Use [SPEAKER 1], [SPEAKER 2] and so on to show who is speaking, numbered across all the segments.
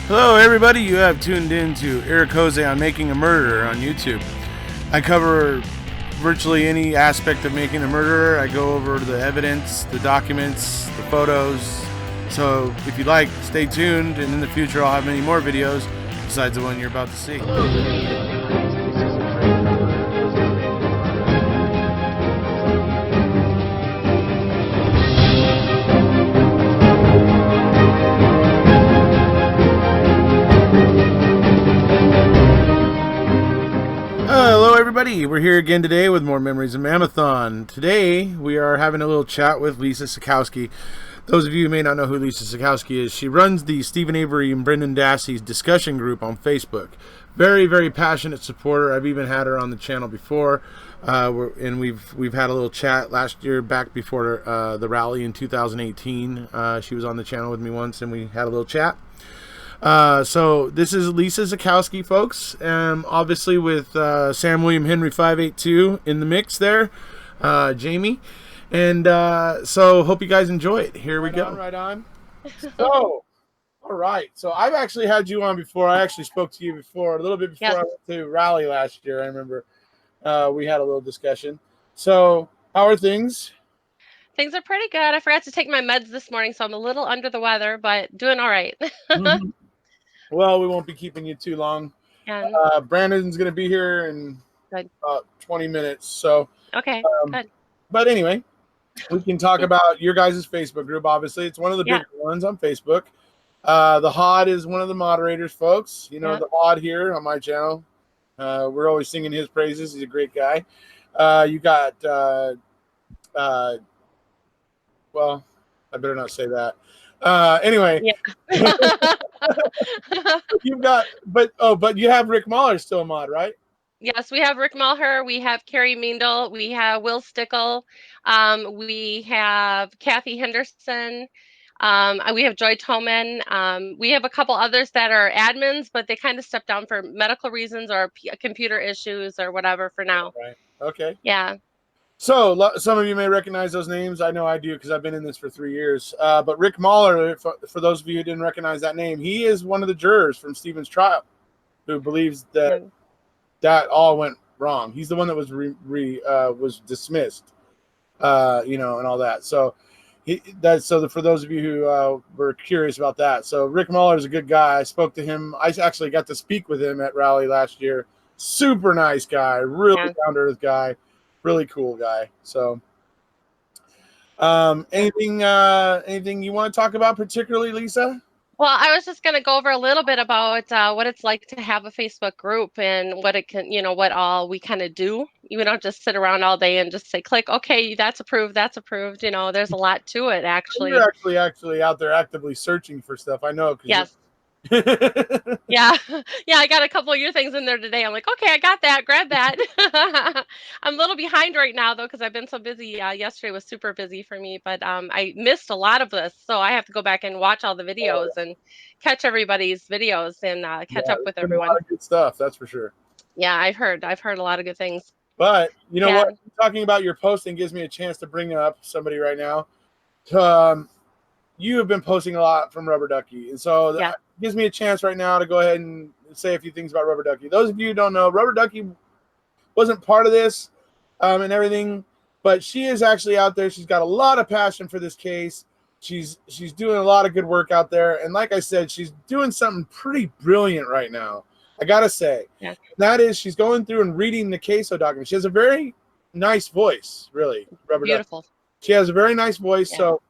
[SPEAKER 1] Hello, everybody. You have tuned in to Erekose on Making a Murderer on YouTube. I cover virtually any aspect of making a murderer. I go over the evidence, the documents, the photos. So if you like, stay tuned, and in the future I'll have many more videos besides the one you're about to see. Hello everybody, we're here again today with more memories of MaMAThon. Today we are having a little chat with Lisa Sikowski. Those of you who may not know who Lisa Sikowski is, she runs the Stephen Avery and Brendan Dassey's discussion group on Facebook. Very, very passionate supporter. I've even had her on the channel before, and we've had a little chat last year back before the rally in 2018. She was on the channel with me once and we had a little chat. So this is Lisa Sikowski, folks, obviously with Sam William Henry 582 in the mix there, Jamie, and so hope you guys enjoy it. Here we go. Right on. So, all right. So I've actually had you on before. I actually spoke to you before, a little bit before I went to rally last year. I remember we had a little discussion. So how are things?
[SPEAKER 2] Things are pretty good. I forgot to take my meds this morning, so I'm a little under the weather, but doing all right.
[SPEAKER 1] Mm-hmm. Well, we won't be keeping you too long. Brandon's going to be here in about 20 minutes. So,
[SPEAKER 2] okay, good.
[SPEAKER 1] But anyway, we can talk about your guys' Facebook group. Obviously, it's one of the big ones on Facebook. The HOD is one of the moderators, folks. You know, the HOD here on my channel. We're always singing his praises. He's a great guy. You got, well, I better not say that. Anyway, you've got, but you have Rick Mahler still a mod, right?
[SPEAKER 2] Yes, we have Rick Mahler, we have Carrie Meindl, we have Will Stickle, we have Kathy Henderson, we have Joy Toman. We have a couple others that are admins, but they kind of stepped down for medical reasons or computer issues or whatever for now.
[SPEAKER 1] Right. Okay.
[SPEAKER 2] Yeah.
[SPEAKER 1] So some of you may recognize those names. I know I do because I've been in this for 3 years. But Rick Mahler, for those of you who didn't recognize that name, he is one of the jurors from Stephen's trial who believes that that all went wrong. He's the one that was was dismissed, and all that. So for those of you who were curious about that. So Rick Mahler is a good guy. I spoke to him. I actually got to speak with him at rally last year. Super nice guy, really down to earth guy. Really cool guy. So, anything you want to talk about particularly, Lisa?
[SPEAKER 2] Well, I was just going to go over a little bit about what it's like to have a Facebook group and what it can, what all we kind of do. You don't just sit around all day and just say, click, okay, that's approved, that's approved. There's a lot to it, actually.
[SPEAKER 1] You're actually out there actively searching for stuff. I know.
[SPEAKER 2] Yes. Yeah, I got a couple of your things in there today. I'm like, okay, I got that, grab that. I'm a little behind right now though because I've been so busy. Yesterday was super busy for me, but I missed a lot of this, so I have to go back and watch all the videos and catch everybody's videos and catch up with everyone.
[SPEAKER 1] A lot of good stuff, that's for sure.
[SPEAKER 2] Yeah, I've heard a lot of good things.
[SPEAKER 1] But you know what? Talking about your posting gives me a chance to bring up somebody right now. You have been posting a lot from Rubber Ducky, and so that gives me a chance right now to go ahead and say a few things about Rubber Ducky. Those of you who don't know, Rubber Ducky wasn't part of this and everything, but she is actually out there. She's got a lot of passion for this case. She's doing a lot of good work out there, and like I said, she's doing something pretty brilliant right now. I gotta say, that is, she's going through and reading the CASO document. She has a very nice voice, really. Rubber
[SPEAKER 2] Beautiful.
[SPEAKER 1] Ducky. She has a very nice voice, so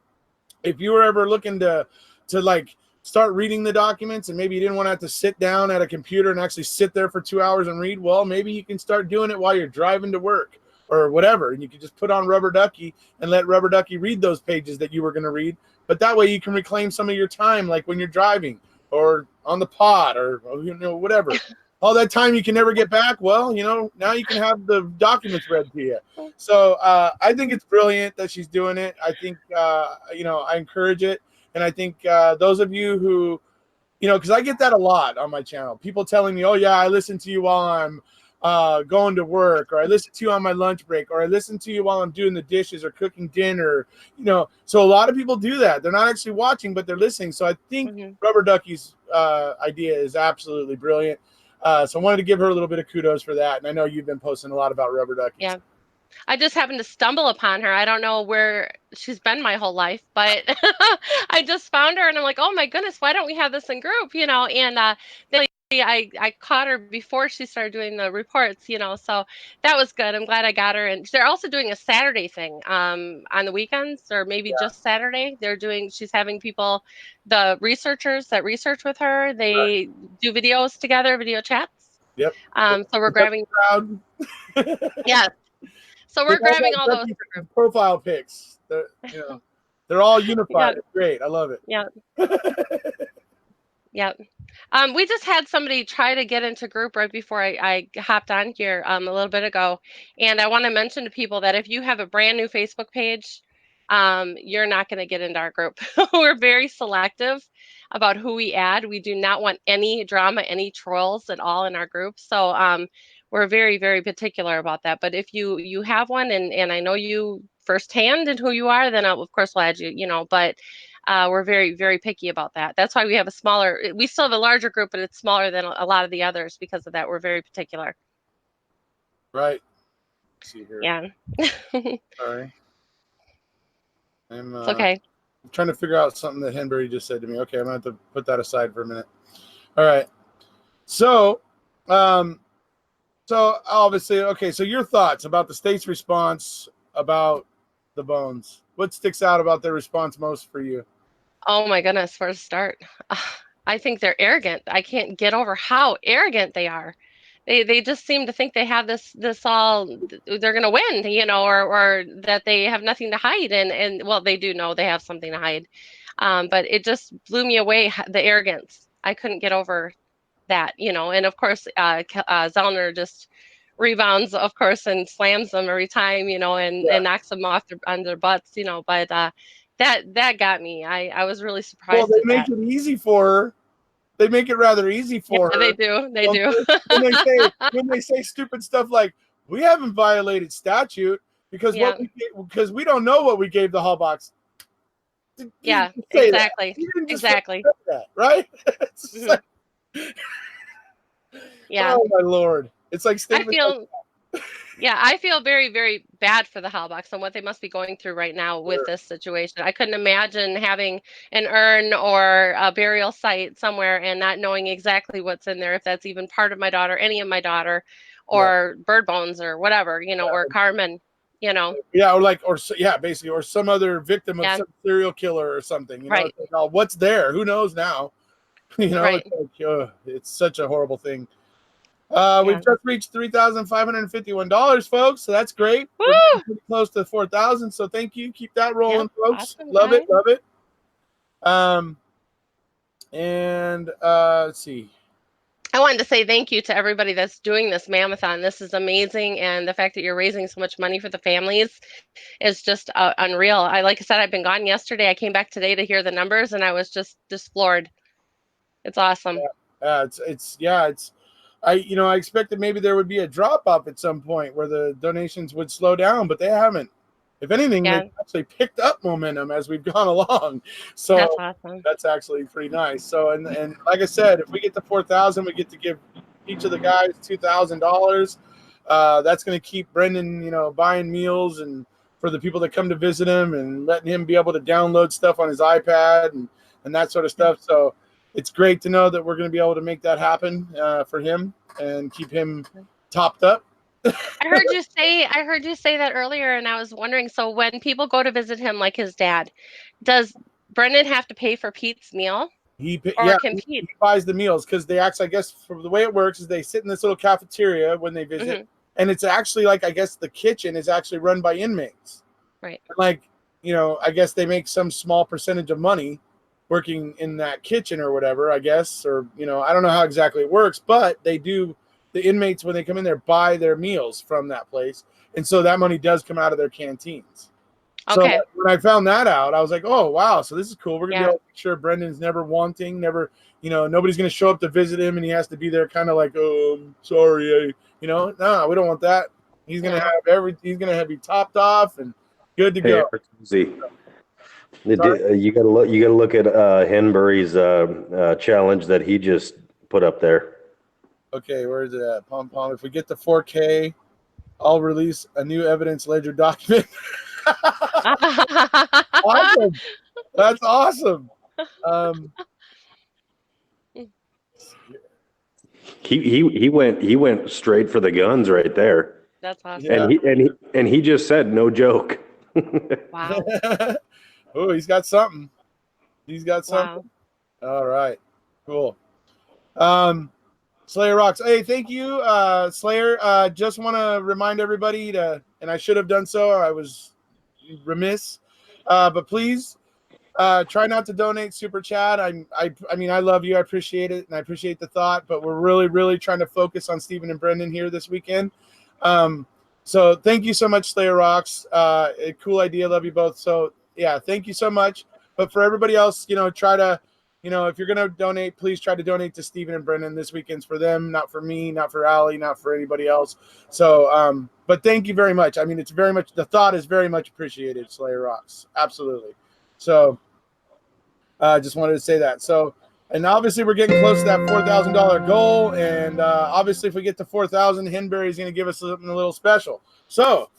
[SPEAKER 1] if you were ever looking to like start reading the documents and maybe you didn't want to have to sit down at a computer and actually sit there for 2 hours and read, well, maybe you can start doing it while you're driving to work or whatever. And you can just put on Rubber Ducky and let Rubber Ducky read those pages that you were going to read. But that way you can reclaim some of your time, like when you're driving or on the pod or, whatever. All that time you can never get back. Well, now you can have the documents read to you. So I think it's brilliant that she's doing it. I think, I encourage it. And I think those of you who, because I get that a lot on my channel. People telling me, oh, yeah, I listen to you while I'm going to work, or I listen to you on my lunch break, or I listen to you while I'm doing the dishes or cooking dinner. So a lot of people do that. They're not actually watching, but they're listening. So I think Rubber Ducky's idea is absolutely brilliant. So I wanted to give her a little bit of kudos for that. And I know you've been posting a lot about rubber duckies.
[SPEAKER 2] Yeah. I just happened to stumble upon her. I don't know where she's been my whole life, but I just found her and I'm like, oh my goodness, why don't we have this in group? And I caught her before she started doing the reports, so that was good. I'm glad I got her. And they're also doing a Saturday thing on the weekends, or maybe just Saturday. She's having people, the researchers that research with her, they do videos together, video chats.
[SPEAKER 1] Yep.
[SPEAKER 2] So we're grabbing,
[SPEAKER 1] Crowd.
[SPEAKER 2] yeah. So
[SPEAKER 1] They
[SPEAKER 2] we're
[SPEAKER 1] all
[SPEAKER 2] grabbing all
[SPEAKER 1] got
[SPEAKER 2] those.
[SPEAKER 1] profile pics. They're all unified.
[SPEAKER 2] Yeah,
[SPEAKER 1] It's great. I love it.
[SPEAKER 2] yeah, yeah. We just had somebody try to get into group right before I hopped on here a little bit ago. And I want to mention to people that if you have a brand new Facebook page, you're not going to get into our group. We're very selective about who we add. We do not want any drama, any trolls at all in our group. So we're very, very particular about that. But if you have one and I know you firsthand and who you are, then of course we'll add you, but we're very, very picky about that. That's why we have we still have a larger group, but it's smaller than a lot of the others because of that. We're very particular.
[SPEAKER 1] Right. Let's see here.
[SPEAKER 2] Yeah.
[SPEAKER 1] Sorry. I'm
[SPEAKER 2] It's okay.
[SPEAKER 1] trying to figure out something that Henbury just said to me. Okay, I'm going to have to put that aside for a minute. All right. So obviously, okay, so your thoughts about the state's response about the bones. What sticks out about their response most for you?
[SPEAKER 2] Oh my goodness, where to start? I think they're arrogant. I can't get over how arrogant they are. They just seem to think they have this all, they're gonna win, or that they have nothing to hide, and well, they do know they have something to hide. But it just blew me away, the arrogance. I couldn't get over that, and of course, Zellner just rebounds, of course, and slams them every time, and knocks them off on their butts, but that got me. I was really
[SPEAKER 1] Well,
[SPEAKER 2] surprised
[SPEAKER 1] they
[SPEAKER 2] at
[SPEAKER 1] make
[SPEAKER 2] that.
[SPEAKER 1] it easy for her. They make it rather easy for
[SPEAKER 2] Yeah,
[SPEAKER 1] her.
[SPEAKER 2] they do.
[SPEAKER 1] When they say stupid stuff like, we haven't violated statute because
[SPEAKER 2] Yeah,
[SPEAKER 1] because we don't know what we gave the Hallbox.
[SPEAKER 2] yeah,
[SPEAKER 1] Say that.
[SPEAKER 2] exactly,
[SPEAKER 1] You didn't just
[SPEAKER 2] exactly.
[SPEAKER 1] say that, right?
[SPEAKER 2] Mhm. Yeah,
[SPEAKER 1] oh my lord! It's like
[SPEAKER 2] I
[SPEAKER 1] statements like
[SPEAKER 2] feel. Yeah, I feel very, very bad for the Hellbox and what they must be going through right now with
[SPEAKER 1] that.
[SPEAKER 2] this situation. I couldn't imagine having an urn or a burial site somewhere and not knowing exactly what's in there, if that's even part of my daughter, any of my daughter,
[SPEAKER 1] Yeah.
[SPEAKER 2] or bird bones or whatever, or Carmen,
[SPEAKER 1] Yeah, basically, or some other victim of
[SPEAKER 2] Yeah,
[SPEAKER 1] some serial killer or something.
[SPEAKER 2] right,
[SPEAKER 1] It's like, oh, what's there? Who knows now?
[SPEAKER 2] right.
[SPEAKER 1] It's like, it's such a horrible thing. We've
[SPEAKER 2] Yeah.
[SPEAKER 1] just reached $3,551, folks. So that's great. We're
[SPEAKER 2] Woo!
[SPEAKER 1] getting pretty close to 4,000. So thank you. Keep that rolling,
[SPEAKER 2] Yep.
[SPEAKER 1] folks.
[SPEAKER 2] Awesome.
[SPEAKER 1] Love
[SPEAKER 2] All
[SPEAKER 1] it,
[SPEAKER 2] right.
[SPEAKER 1] love it. And let's see.
[SPEAKER 2] I wanted to say thank you to everybody that's doing this MaMAThon. This is amazing, and the fact that you're raising so much money for the families is just unreal. Like I said, I've been gone yesterday. I came back today to hear the numbers, and I was just floored. It's awesome.
[SPEAKER 1] It's I expected maybe there would be a drop off at some point where the donations would slow down, but they haven't. If anything,
[SPEAKER 2] Yeah,
[SPEAKER 1] they've actually picked up momentum as we've gone along. So
[SPEAKER 2] that's awesome.
[SPEAKER 1] that's actually pretty nice. So and like I said, if we get to 4,000, we get to give each of the guys $2,000. That's going to keep Brendan, buying meals and for the people that come to visit him and letting him be able to download stuff on his iPad and that sort of stuff. So it's great to know that we're going to be able to make that happen for him and keep him topped up.
[SPEAKER 2] I heard you say that earlier, and I was wondering, so when people go to visit him, like his dad, does Brendan have to pay for Pete's meal, or can
[SPEAKER 1] He
[SPEAKER 2] Pete?
[SPEAKER 1] buys the meals because they actually, I guess, for the way it works is they sit in this little cafeteria when they visit,
[SPEAKER 2] Hmm.
[SPEAKER 1] and it's actually like I guess the kitchen is actually run by inmates.
[SPEAKER 2] Right.
[SPEAKER 1] Like I guess they make some small percentage of money working in that kitchen or whatever. I guess, or I don't know how exactly it works, but they do. The inmates when they come in there buy their meals from that place, and so that money does come out of their canteens. So
[SPEAKER 2] Okay.
[SPEAKER 1] when I found that out, I was like, oh, wow. So this is cool. We're going to be
[SPEAKER 2] Yeah.
[SPEAKER 1] able to make sure Brendan's never wanting, never, nobody's going to show up to visit him and he has to be there kind of like, oh, sorry. No, we don't want that. He's going to
[SPEAKER 2] No.
[SPEAKER 1] have he's going to be topped off and good to
[SPEAKER 3] Hey,
[SPEAKER 1] go.
[SPEAKER 3] Erekose. You got to look. You got to look at Henbury's challenge that he just put up there.
[SPEAKER 1] Okay, where is it at? Pom Pom. If we get to 4K, I'll release a new evidence ledger document. Awesome. That's awesome.
[SPEAKER 3] He went straight for the guns right there.
[SPEAKER 2] That's awesome.
[SPEAKER 1] Yeah.
[SPEAKER 3] And he just said no joke.
[SPEAKER 2] Wow.
[SPEAKER 1] Oh, he's got something. He's got something. Wow. All right. Cool. Slayer rocks. Hey, thank you, Slayer. Just want to remind everybody and I should have done so. I was remiss, but please try not to donate super chat. I mean, I love you. I appreciate it, and I appreciate the thought. But we're really trying to focus on Stephen and Brendan here this weekend. So thank you so much, Slayer rocks. A cool idea. Love you both. So yeah, thank you so much. But for everybody else, try to. If you're going to donate, please try to donate to Stephen and Brendan. This weekend's for them, not for me, not for Allie, not for anybody else. So, but thank you very much. I mean, it's very much, the thought is very much appreciated, Slayer Rocks. Absolutely. So, just wanted to say that. So, and obviously we're getting close to that $4,000 goal. And obviously if we get to 4,000, Henbury is going to give us something a little special. So,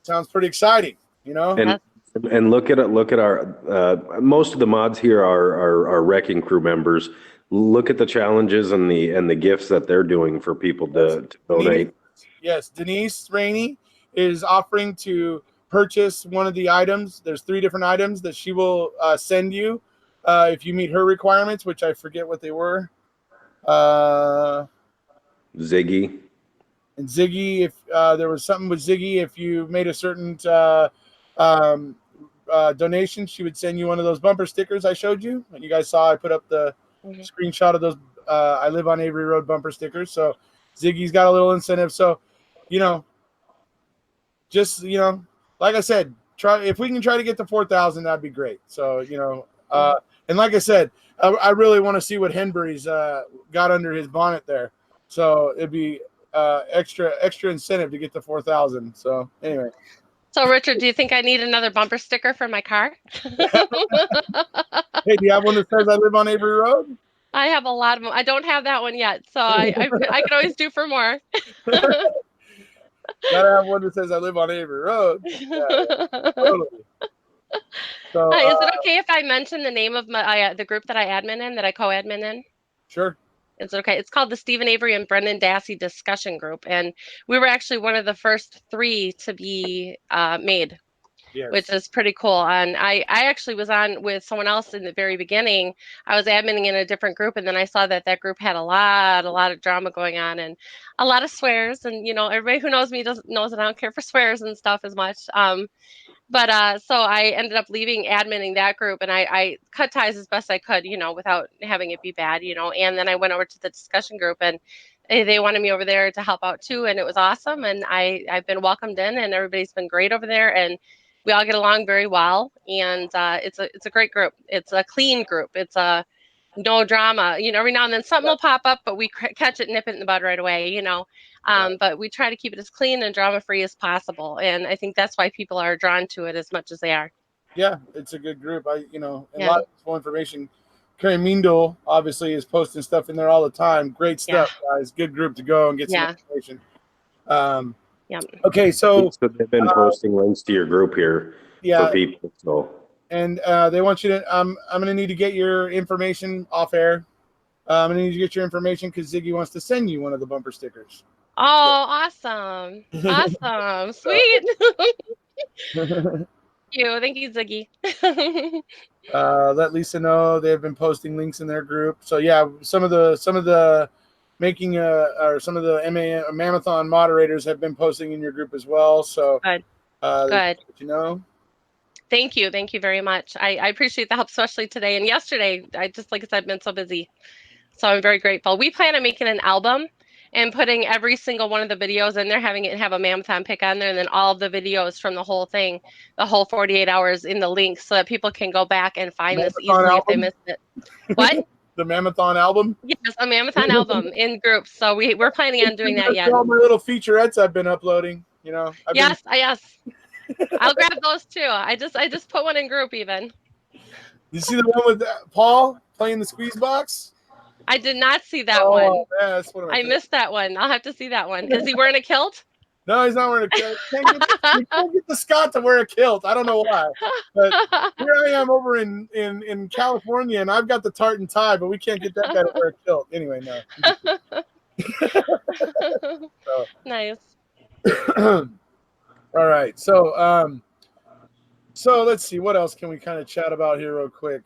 [SPEAKER 1] sounds pretty exciting,
[SPEAKER 3] And look at our most of the mods here are wrecking crew members. Look at the challenges and the gifts that they're doing for people to donate.
[SPEAKER 1] Yes, Denise Rainey is offering to purchase one of the items. There's 3 different items that she will send you if you meet her requirements, which I forget what they were.
[SPEAKER 3] Ziggy.
[SPEAKER 1] And Ziggy, if there was something with Ziggy, if you made a certain donation, she would send you one of those bumper stickers I showed you. And you guys saw I put up the screenshot of those I Live on Avery Road bumper stickers. So Ziggy's got a little incentive. So, just, like I said, if we can try to get to 4,000, that'd be great. So, and like I said, I really want to see what Henbury's got under his bonnet there. So it'd be extra incentive to get to 4,000. So anyway.
[SPEAKER 2] So Richard, do you think I need another bumper sticker for my car?
[SPEAKER 1] Hey, do you have one that says I live on Avery Road?
[SPEAKER 2] I have a lot of them. I don't have that one yet, so I can always do for more.
[SPEAKER 1] Gotta have one that says I live on Avery Road. Yeah, totally. So,
[SPEAKER 2] is it okay if I mention the name of the group that I admin in, that I co-admin in?
[SPEAKER 1] Sure.
[SPEAKER 2] It's okay. It's called the Stephen Avery and Brendan Dassey Discussion Group, and we were actually one of the first 3 to be made. Yes. Which is pretty cool. And I actually was on with someone else in the very beginning. I was adminning in a different group, and then I saw that group had a lot of drama going on and a lot of swears. And everybody who knows me knows that I don't care for swears and stuff as much. But so I ended up leaving adminning that group, and I cut ties as best I could, without having it be bad, And then I went over to the discussion group, and they wanted me over there to help out too, and it was awesome. And I've been welcomed in, and everybody's been great over there, and we all get along very well. And it's a great group. It's a clean group. It's a no drama. Every now and then something will pop up, but we catch it, nip it in the bud right away. But we try to keep it as clean and drama free as possible. And I think that's why people are drawn to it as much as they are.
[SPEAKER 1] Yeah, it's a good group. A lot of useful information. Carrie Meandle obviously is posting stuff in there all the time. Great stuff, guys. Good group to go and get some information. Okay, so
[SPEAKER 3] they've been posting links to your group here for people. So,
[SPEAKER 1] and they want you to. I'm going to need to get your information off air. I'm going to need to get your information because Ziggy wants to send you one of the bumper stickers.
[SPEAKER 2] Oh, awesome! Awesome, sweet. Thank you, Ziggy.
[SPEAKER 1] Let Lisa know they've been posting links in their group. So yeah, some of the making or some of the MaMAThon moderators have been posting in your group as well. So
[SPEAKER 2] good. Thank you very much. I appreciate the help, especially today and yesterday. Like I said, I've been so busy, so I'm very grateful. We plan on making an album and putting every single one of the videos in there, having it have a MaMAThon pick on there, and then all of the videos from the whole thing, the whole 48 hours in the links, so that people can go back and find this easily if they missed it. What?
[SPEAKER 1] The MaMAThon album?
[SPEAKER 2] Yes, a MaMAThon album in groups. So we're planning on doing that yet.
[SPEAKER 1] All my little featurettes I've been uploading,
[SPEAKER 2] Yes. I'll grab those too. I just put one in group even.
[SPEAKER 1] You see the one with Paul playing the squeeze box?
[SPEAKER 2] I did not see that one.
[SPEAKER 1] Oh, yeah, that's one of my
[SPEAKER 2] I missed that one. I'll have to see that one. Is he wearing a kilt?
[SPEAKER 1] No, he's not wearing a kilt. You can't get the Scott to wear a kilt. I don't know why. But here I am over in California, and I've got the tartan tie, but we can't get that guy to wear a kilt. Anyway, no. So.
[SPEAKER 2] Nice.
[SPEAKER 1] All right. So let's see. What else can we kind of chat about here real quick?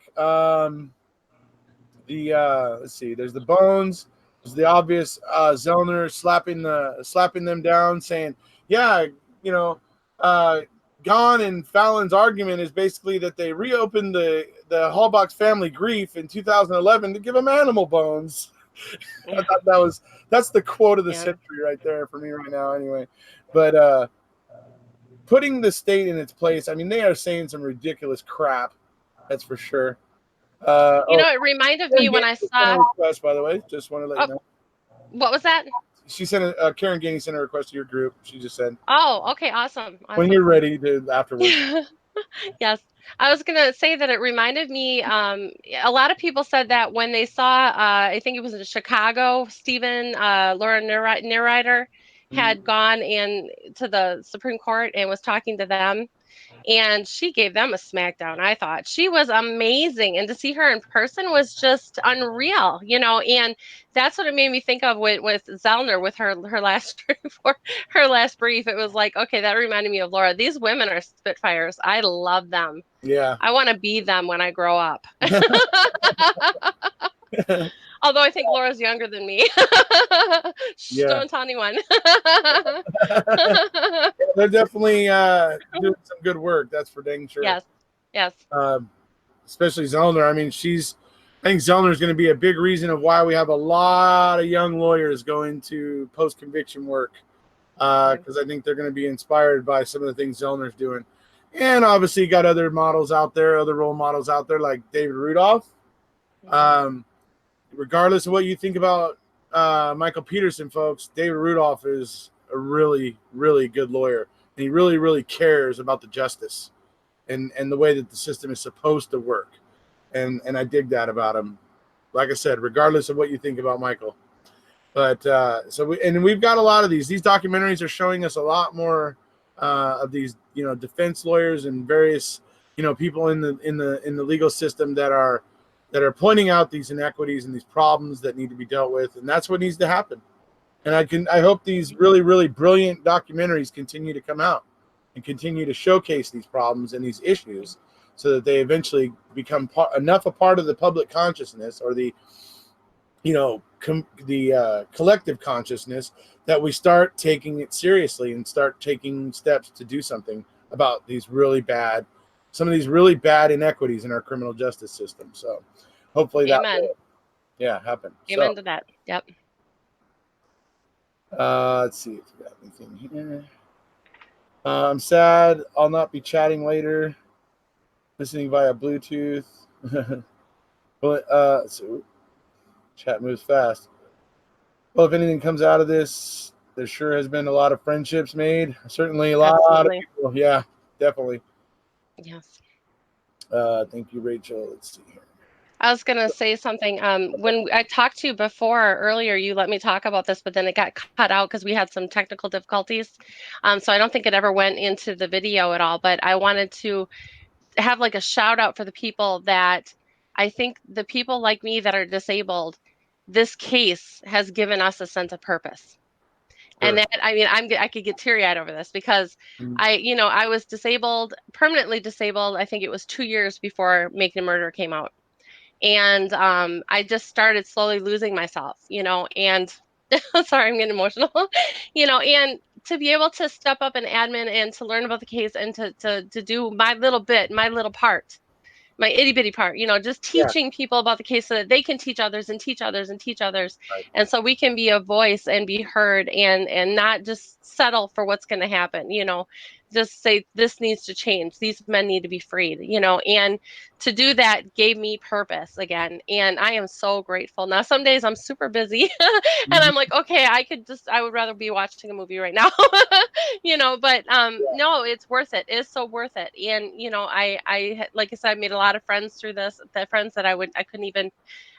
[SPEAKER 1] Let's see. There's the bones. There's the obvious Zellner slapping them down, saying, "Yeah, you know, Gahn and Fallon's argument is basically that they reopened the Hallbox family grief in 2011 to give them animal bones." I thought that's the quote of the century right there for me right now. Anyway, but putting the state in its place. I mean, they are saying some ridiculous crap. That's for sure.
[SPEAKER 2] It reminded me when I saw.
[SPEAKER 1] Request, by the way, just want to let you know.
[SPEAKER 2] What was that?
[SPEAKER 1] She sent Karen Gainey sent a request to your group. She just said.
[SPEAKER 2] Oh, okay, awesome.
[SPEAKER 1] When you're ready to afterwards.
[SPEAKER 2] Yes, I was gonna say that it reminded me. A lot of people said that when they saw, I think it was in Chicago, Laura Neureiter had gone in to the Supreme Court and was talking to them. And she gave them a smackdown. I thought she was amazing. And to see her in person was just unreal, and that's what it made me think of with Zellner, with her last her last brief. It was like, okay, that reminded me of Laura. These women are spitfires. I love them.
[SPEAKER 1] Yeah.
[SPEAKER 2] I want to be them when I grow up. Although I think Laura's younger than me. Don't tell anyone.
[SPEAKER 1] They're definitely doing some good work. That's for dang sure.
[SPEAKER 2] Yes.
[SPEAKER 1] Especially Zellner. I mean, I think Zellner is going to be a big reason of why we have a lot of young lawyers going to post-conviction work. Because I think they're going to be inspired by some of the things Zellner's doing. And obviously you got other models out there, other role models out there like David Rudolph. Regardless of what you think about Michael Peterson, folks, David Rudolph is a really, really good lawyer. And he really, really cares about the justice and the way that the system is supposed to work. And I dig that about him. Like I said, regardless of what you think about Michael. But we've got a lot of these. These documentaries are showing us a lot more of these, defense lawyers and various, people in the legal system that are pointing out these inequities and these problems that need to be dealt with, and that's what needs to happen. And I hope these really, really brilliant documentaries continue to come out and continue to showcase these problems and these issues, so that they eventually become enough a part of the public consciousness, or the collective consciousness, that we start taking it seriously and start taking steps to do something about some of these really bad inequities in our criminal justice system. So hopefully that will happen.
[SPEAKER 2] Amen to that. Yep.
[SPEAKER 1] Let's see if we got anything here. I'm sad I'll not be chatting later, listening via Bluetooth. So chat moves fast. Well, if anything comes out of this, there sure has been a lot of friendships made. Certainly a lot of people. Yeah, definitely.
[SPEAKER 2] Yes.
[SPEAKER 1] Thank you, Rachel. Let's see here.
[SPEAKER 2] I was going to say something. When I talked to you earlier, you let me talk about this, but then it got cut out because we had some technical difficulties. So I don't think it ever went into the video at all, but I wanted to have like a shout out for the people that I think the people like me that are disabled, this case has given us a sense of purpose. Sure. And that, I mean, I could get teary eyed over this because I was permanently disabled. I think it was 2 years before Making a Murder came out. And I just started slowly losing myself, and sorry, I'm getting emotional, and to be able to step up and admin and to learn about the case and to do my little bit, my little part, my itty bitty part, just teaching people about the case so that they can teach others and teach others and teach others. Right. And so we can be a voice and be heard and not just settle for what's going to happen. just say this needs to change. These men need to be freed, you know, and to do that gave me purpose again. And I am so grateful. Now, some days I'm super busy and I'm like, okay, I would rather be watching a movie right now, you know, but no, it's worth it. It's so worth it. And, you know, like I said, I made a lot of friends through this, the friends that I couldn't even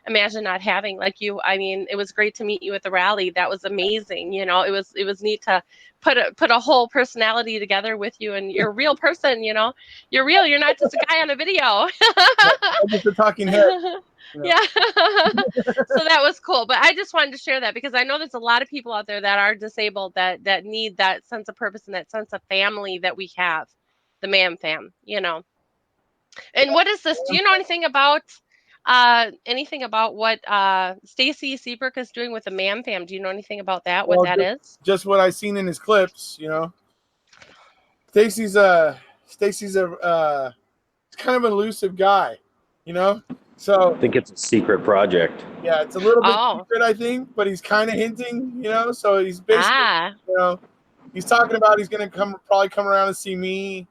[SPEAKER 2] imagine not having, like you. I mean, it was great to meet you at the rally. That was amazing. You know, it was neat to put a whole personality together with you, and you're a real person, you know. You're real. You're not just a guy on a video.
[SPEAKER 1] I'm just a talking head. You know?
[SPEAKER 2] Yeah. So that was cool. But I just wanted to share that because I know there's a lot of people out there that are disabled that need that sense of purpose and that sense of family that we have, the MaMAThon, you know. And what is this? Do you know anything about what Stacy Seabrook is doing with the MaMAThon? Do you know anything about that? What that is?
[SPEAKER 1] Just what I've seen in his clips, you know. Stacy's a kind of an elusive guy, you know. So
[SPEAKER 3] I think it's a secret project.
[SPEAKER 1] yeah, it's a little bit secret, I think, but he's kind of hinting, you know. So he's basically, you know, he's talking about he's going to probably come around and see me,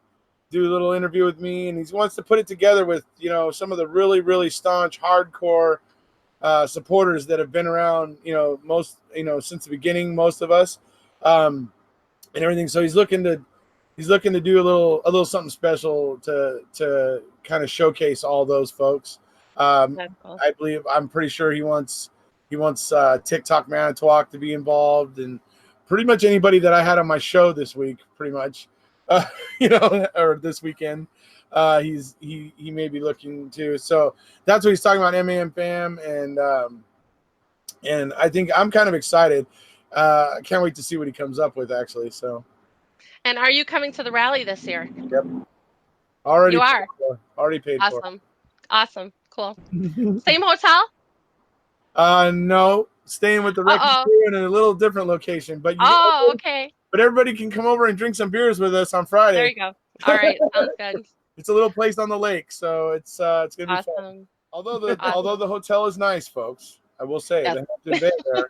[SPEAKER 1] do a little interview with me, and he wants to put it together with, you know, some of the really, really staunch, hardcore supporters that have been around, you know, since the beginning, most of us, and everything. So he's looking to do a little something special to kind of showcase all those folks.
[SPEAKER 2] Cool.
[SPEAKER 1] I'm pretty sure he wants TikTok MaMAThon to be involved, and pretty much anybody that I had on my show this week, pretty much, you know, or this weekend, he may be looking to. So that's what he's talking about, MaMAThon, and I think I'm kind of excited. I can't wait to see what he comes up with, actually. So.
[SPEAKER 2] And are you coming to the rally this year?
[SPEAKER 1] Yep. Already.
[SPEAKER 2] You are.
[SPEAKER 1] Already paid for.
[SPEAKER 2] Awesome. Cool. Same hotel?
[SPEAKER 1] No. Staying with the record in a little different location. But
[SPEAKER 2] okay.
[SPEAKER 1] But everybody can come over and drink some beers with us on Friday.
[SPEAKER 2] There you go. All right. Sounds good.
[SPEAKER 1] It's a little place on the lake, so it's gonna be fun. Although the hotel is nice, folks, I will say the Hampton Bay there.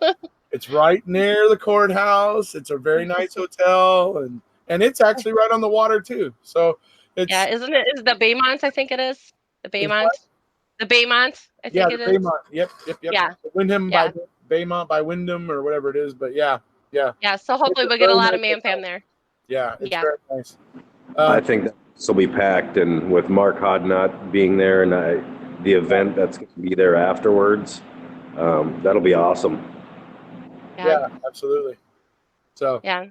[SPEAKER 1] It's right near the courthouse. It's a very nice hotel, and it's actually right on the water too. So it's
[SPEAKER 2] isn't it? Is the Baymont? I think it is the Baymont. The Baymont. I think it is.
[SPEAKER 1] Baymont. Yep.
[SPEAKER 2] Yeah.
[SPEAKER 1] Wyndham by Baymont by Wyndham or whatever it is, but yeah.
[SPEAKER 2] Yeah. So hopefully we'll get a lot of MaMAThon there.
[SPEAKER 1] Yeah. It's very nice.
[SPEAKER 3] I think this will be packed, and with Mark Hodnott being there and the event that's going to be there afterwards, that'll be awesome.
[SPEAKER 1] Yeah, absolutely. So
[SPEAKER 2] yeah.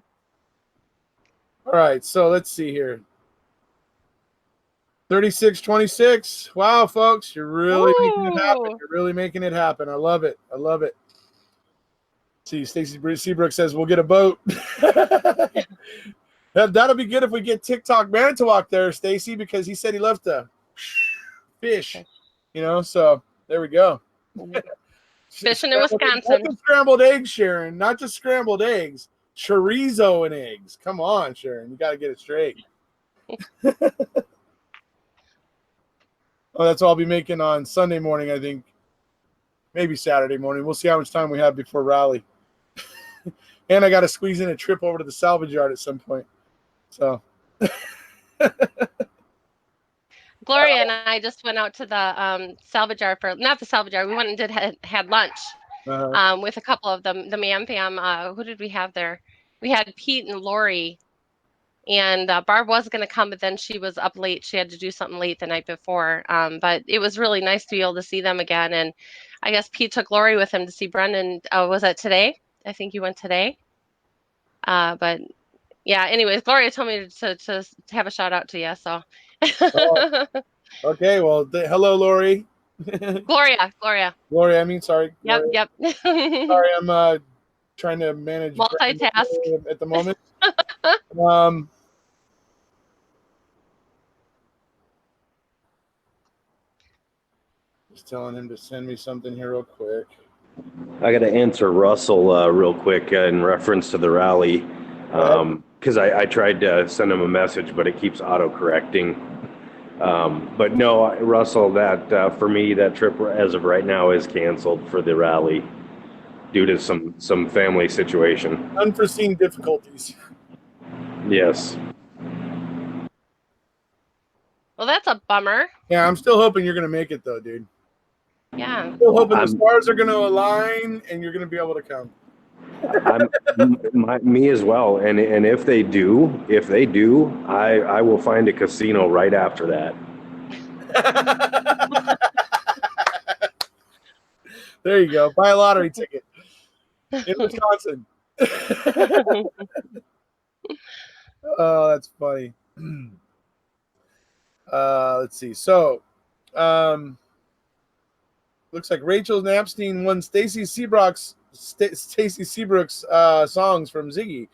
[SPEAKER 1] All right, so let's see here. 3626. Wow, folks, you're really making it happen. You're really making it happen. I love it. See, Stacy Seabrook says we'll get a boat. That'll be good if we get TikTok MaMAThon there, Stacy, because he said he loves to fish. You know, so there we go.
[SPEAKER 2] Fishing in Wisconsin.
[SPEAKER 1] Not just scrambled eggs, Sharon. Not just scrambled eggs. Chorizo and eggs. Come on, Sharon. You got to get it straight. That's all I'll be making on Sunday morning, I think. Maybe Saturday morning. We'll see how much time we have before rally. And I got to squeeze in a trip over to the salvage yard at some point. So.
[SPEAKER 2] Gloria and I just went out to the salvage yard not the salvage yard. We went and had lunch with a couple of them. The MaMAThon. Who did we have there? We had Pete and Lori. And Barb was going to come, but then she was up late. She had to do something late the night before. But it was really nice to be able to see them again. And I guess Pete took Lori with him to see Brendan. Was that today? I think you went today. But yeah, anyways, Gloria told me to have a shout out to you. So.
[SPEAKER 1] Okay, well, hello, Lori.
[SPEAKER 2] Gloria.
[SPEAKER 1] I mean, sorry.
[SPEAKER 2] Gloria. Yep.
[SPEAKER 1] Sorry, I'm trying to manage
[SPEAKER 2] multitask
[SPEAKER 1] at the moment. Just telling him to send me something here real quick.
[SPEAKER 3] I got to answer Russell real quick in reference to the rally, because I tried to send him a message, but it keeps auto-correcting. But no, Russell, that for me, that trip as of right now is canceled for the rally due to some family situation.
[SPEAKER 1] Unforeseen difficulties.
[SPEAKER 3] Yes.
[SPEAKER 2] Well, that's a bummer.
[SPEAKER 1] Yeah, I'm still hoping you're going to make it, though, dude.
[SPEAKER 2] Yeah.
[SPEAKER 1] Still hoping the stars are going to align and you're going to be able to come.
[SPEAKER 3] Me as well. And if they do, I will find a casino right after that.
[SPEAKER 1] There you go. Buy a lottery ticket in Wisconsin. Oh, that's funny. Let's see. So, looks like Rachel Napstein won Stacy Seabrook's songs from Ziggy.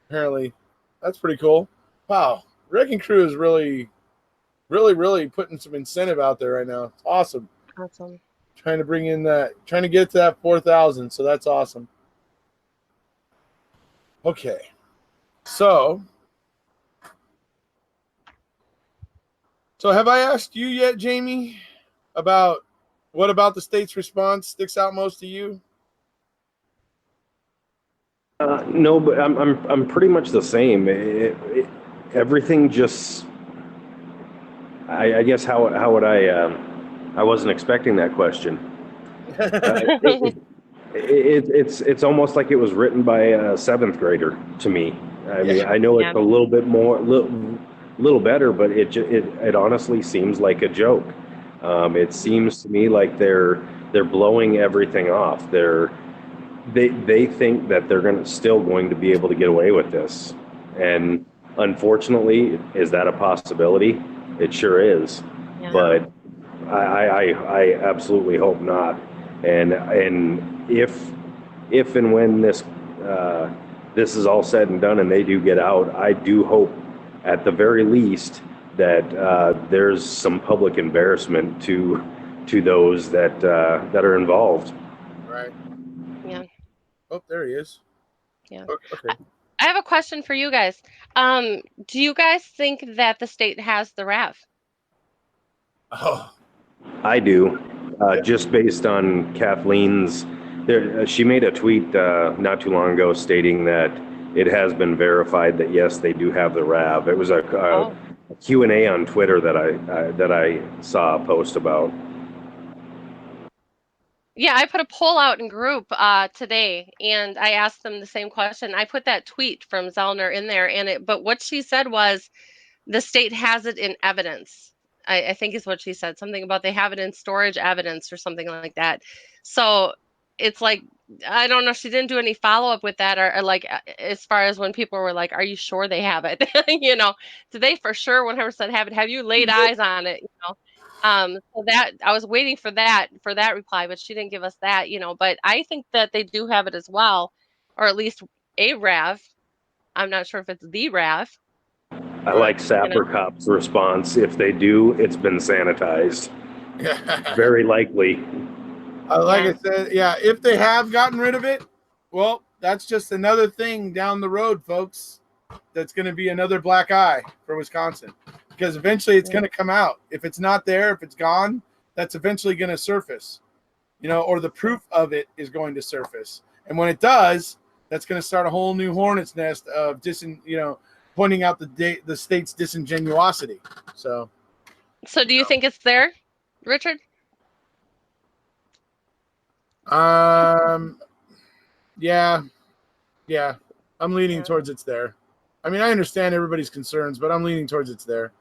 [SPEAKER 1] Apparently, that's pretty cool. Wow, Wrecking Crew is really putting some incentive out there right now. It's awesome.
[SPEAKER 2] Awesome.
[SPEAKER 1] Trying to get to that 4,000. So that's awesome. Okay, so have I asked you yet, Jamie, about what about the state's response sticks out most to you?
[SPEAKER 3] No, but I'm pretty much the same. Everything just, I guess how would I wasn't expecting that question. It's almost like it was written by a seventh grader to me. I mean, I know it's a little bit more, little better, but it honestly seems like a joke. It seems to me like they're blowing everything off. They think that they're still going to be able to get away with this, and unfortunately, is that a possibility? It sure is, but I absolutely hope not. And if and when this is all said and done and they do get out, I do hope at the very least that there's some public embarrassment to those that are involved.
[SPEAKER 1] Right.
[SPEAKER 2] Yeah.
[SPEAKER 1] Oh, there he is.
[SPEAKER 2] Yeah.
[SPEAKER 1] Okay.
[SPEAKER 2] I have a question for you guys. Do you guys think that the state has the RAV?
[SPEAKER 1] Oh,
[SPEAKER 3] I do. Just based on Kathleen's, she made a tweet not too long ago stating that it has been verified that yes, they do have the RAV. It was a Q&A on Twitter that I saw a post about.
[SPEAKER 2] Yeah, I put a poll out in group today, and I asked them the same question. I put that tweet from Zellner in there, but what she said was the state has it in evidence. I think is what she said, something about they have it in storage evidence or something like that. So it's like, I don't know, she didn't do any follow-up with that, or like as far as when people were like, are you sure they have it? Do they for sure 100% have it? Have you laid eyes on it? So that I was waiting for that reply, but she didn't give us that, but I think that they do have it as well, or at least a RAV. I'm not sure if it's the RAV.
[SPEAKER 3] I like Sapper Cop's response. If they do, it's been sanitized. Very likely.
[SPEAKER 1] Like I said, if they have gotten rid of it, well, that's just another thing down the road, folks. That's going to be another black eye for Wisconsin, because eventually it's going to come out. If it's not there, if it's gone, that's eventually going to surface, or the proof of it is going to surface. And when it does, that's going to start a whole new hornet's nest of pointing out the state's disingenuosity. So
[SPEAKER 2] do you think it's there, Richard?
[SPEAKER 1] Yeah, I'm leaning towards it's there. I mean, I understand everybody's concerns, but I'm leaning towards it's there.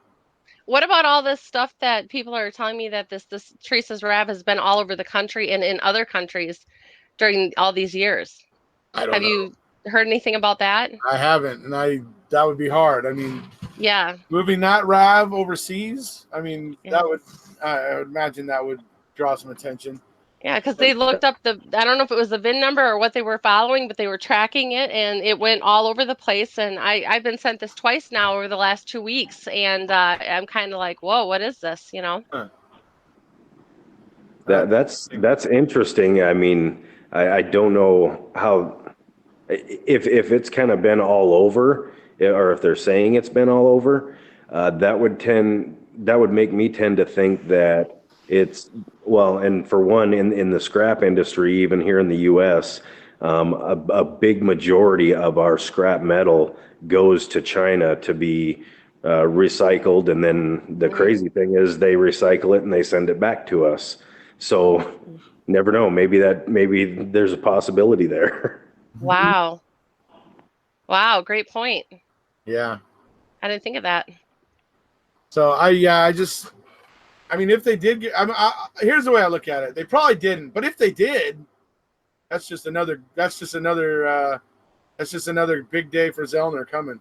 [SPEAKER 2] What about all this stuff that people are telling me that this Teresa's RAV has been all over the country and in other countries during all these years?
[SPEAKER 1] I don't know.
[SPEAKER 2] Have you heard anything about that?
[SPEAKER 1] I haven't, and that would be hard. I mean, moving that RAV overseas, I mean, I would imagine that would draw some attention.
[SPEAKER 2] Yeah, because they looked up I don't know if it was the VIN number or what they were following, but they were tracking it, and it went all over the place. And I've been sent this twice now over the last 2 weeks, and I'm kind of like, whoa, what is this?
[SPEAKER 3] That's interesting. I mean, I don't know how, if it's kind of been all over, or if they're saying it's been all over, that would make me tend to think that it's, well, and for one, in the scrap industry, even here in the U.S., a big majority of our scrap metal goes to China to be recycled, and then the crazy thing is they recycle it and they send it back to us. So never know. Maybe there's a possibility there.
[SPEAKER 2] Wow. Wow, great point.
[SPEAKER 1] Yeah.
[SPEAKER 2] I didn't think of that.
[SPEAKER 1] So I mean, if they did get, here's the way I look at it. They probably didn't, but if they did, that's just another big day for Zellner coming.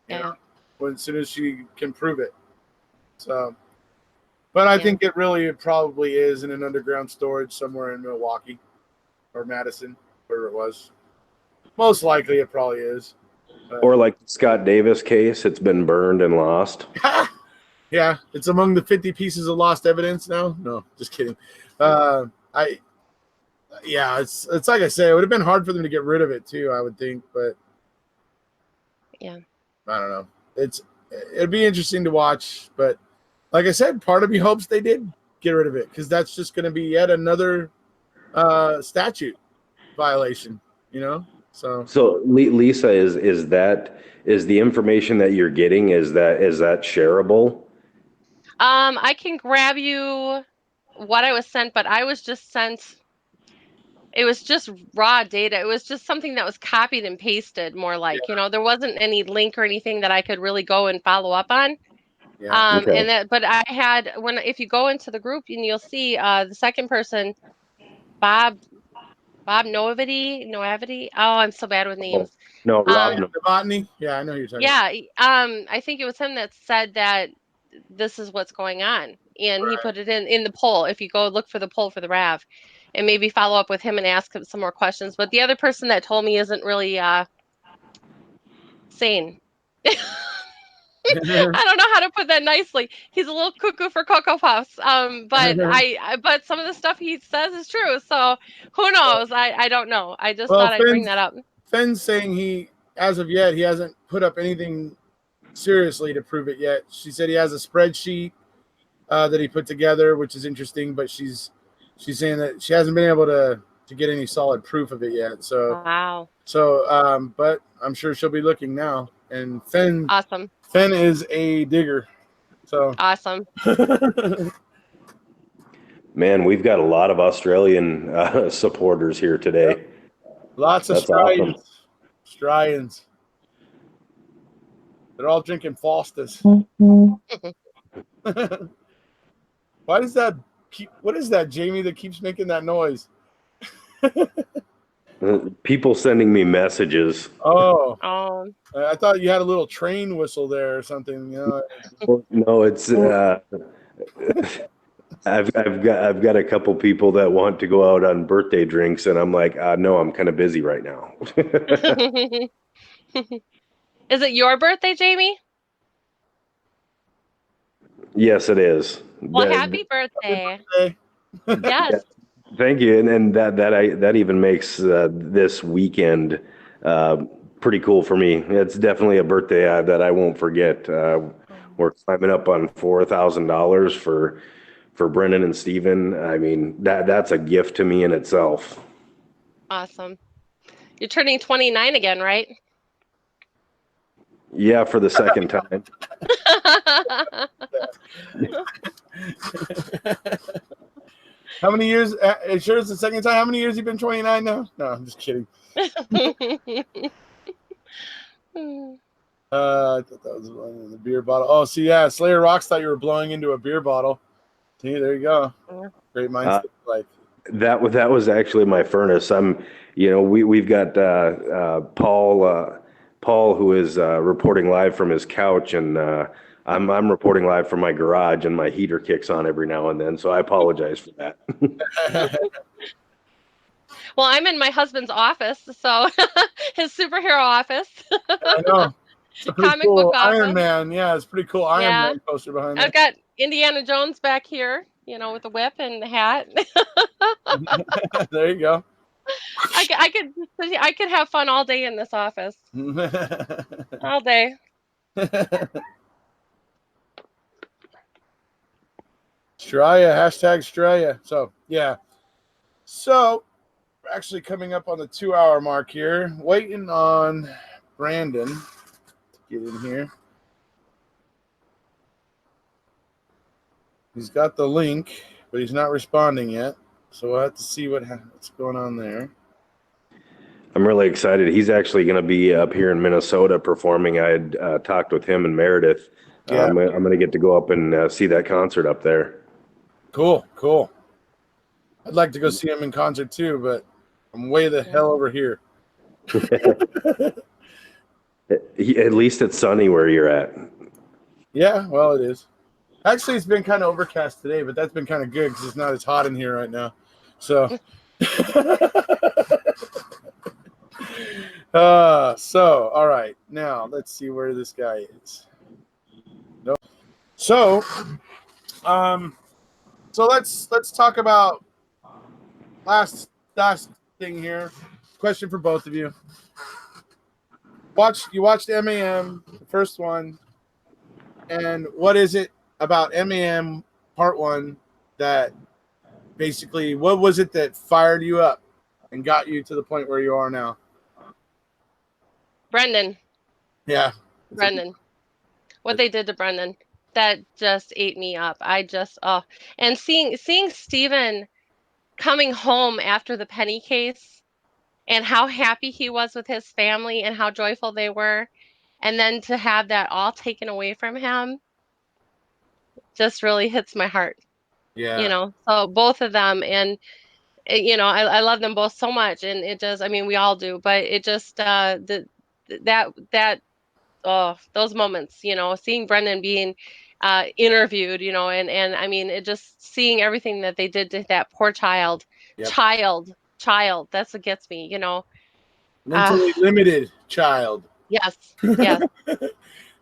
[SPEAKER 1] You know, as soon as she can prove it. So, but I think it probably is in an underground storage somewhere in Milwaukee or Madison, wherever it was. Most likely, it probably is.
[SPEAKER 3] Or like the Scott Davis case, it's been burned and lost.
[SPEAKER 1] Yeah, it's among the 50 pieces of lost evidence now. No, just kidding. It's like I say, it would have been hard for them to get rid of it too, I would think, but
[SPEAKER 2] yeah,
[SPEAKER 1] I don't know. It'd be interesting to watch, but like I said, part of me hopes they did get rid of it because that's just going to be yet another statute violation, you know. So
[SPEAKER 3] Lisa, is the information that you're getting, is that shareable?
[SPEAKER 2] I can grab you what I was sent, but I was just sent. It was just raw data. It was just something that was copied and pasted, more like, there wasn't any link or anything that I could really go and follow up on.
[SPEAKER 1] Yeah.
[SPEAKER 2] Okay. But I had if you go into the group and you'll see the second person, Bob Noavity. Oh, I'm so bad with names.
[SPEAKER 3] No, Rob.
[SPEAKER 1] Novotny. Yeah, I know who you're talking.
[SPEAKER 2] Yeah, I think it was him that said that this is what's going on, and he put it in the poll. If you go look for the poll for the RAV, and maybe follow up with him and ask him some more questions. But the other person that told me isn't really sane. I don't know how to put that nicely. He's a little cuckoo for Cocoa Puffs. But some of the stuff he says is true. So who knows? I don't know. I just thought I'd bring that up.
[SPEAKER 1] Fenn's saying as of yet, he hasn't put up anything seriously to prove it yet. She said he has a spreadsheet that he put together, which is interesting, but she's saying that she hasn't been able to get any solid proof of it yet. So
[SPEAKER 2] wow.
[SPEAKER 1] So but I'm sure she'll be looking now. And Fenn is a digger. So
[SPEAKER 2] awesome.
[SPEAKER 3] Man, we've got a lot of Australian supporters here today.
[SPEAKER 1] Yep. Lots of Australians. Awesome. Australians. They're all drinking Foster's. Why does that what is that, Jamie, that keeps making that noise?
[SPEAKER 3] People sending me messages.
[SPEAKER 1] Oh. I thought you had a little train whistle there or something. You know?
[SPEAKER 3] No, it's I've got a couple people that want to go out on birthday drinks, and I'm like, no, I'm kind of busy right now.
[SPEAKER 2] Is it your birthday, Jamie?
[SPEAKER 3] Yes, it is.
[SPEAKER 2] Well, happy birthday. Yes.
[SPEAKER 3] Yeah, thank you. And that even makes this weekend pretty cool for me. It's definitely a birthday that I won't forget. We're climbing up on $4,000 for Brennan and Steven. I mean, that's a gift to me in itself.
[SPEAKER 2] Awesome. You're turning 29 again, right?
[SPEAKER 3] Yeah, for the second time.
[SPEAKER 1] How many years? Sure, it's the second time. How many years have you been 29 now? No, I'm just kidding. I thought that was in the beer bottle. Oh, see, yeah, Slayer Rocks thought you were blowing into a beer bottle. See, there you go. Great minds.
[SPEAKER 3] That was actually my furnace. We've got Paul, who is reporting live from his couch, and I'm reporting live from my garage, and my heater kicks on every now and then. So I apologize for that.
[SPEAKER 2] Well, I'm in my husband's office, so his superhero office.
[SPEAKER 1] I know. It's a pretty cool Iron Man. Yeah, it's pretty cool Iron Man poster behind me.
[SPEAKER 2] I've got Indiana Jones back here, with the whip and the hat.
[SPEAKER 1] There you go.
[SPEAKER 2] I could have fun all day in this office. All day.
[SPEAKER 1] Straya, #Straya. So, yeah. So, we're actually coming up on the 2-hour mark here. Waiting on Brandon to get in here. He's got the link, but he's not responding yet. So we'll have to see what's going on there.
[SPEAKER 3] I'm really excited. He's actually going to be up here in Minnesota performing. I had talked with him and Meredith.
[SPEAKER 1] Yeah.
[SPEAKER 3] I'm going to get to go up and see that concert up there.
[SPEAKER 1] Cool. I'd like to go see him in concert too, but I'm way the hell over here.
[SPEAKER 3] At least it's sunny where you're at.
[SPEAKER 1] Yeah, well, it is. Actually, it's been kind of overcast today, but that's been kind of good because it's not as hot in here right now. So, all right. Now let's see where this guy is. Nope. So let's talk about last thing here. Question for both of you. You watched MAM, the first one, and what is it about MAM Part 1 that basically, what was it that fired you up and got you to the point where you are now?
[SPEAKER 2] Brendan.
[SPEAKER 1] Yeah.
[SPEAKER 2] Brendan. What they did to Brendan, that just ate me up. And seeing Steven coming home after the Penny case and how happy he was with his family and how joyful they were, and then to have that all taken away from him just really hits my heart.
[SPEAKER 1] Yeah.
[SPEAKER 2] So both of them, and I love them both so much, and it just, I mean, we all do, but it just those moments, seeing Brendan being interviewed, and I mean, it just seeing everything that they did to that poor child.
[SPEAKER 1] Yep.
[SPEAKER 2] Child, that's what gets me,
[SPEAKER 1] Mentally limited child.
[SPEAKER 2] Yes.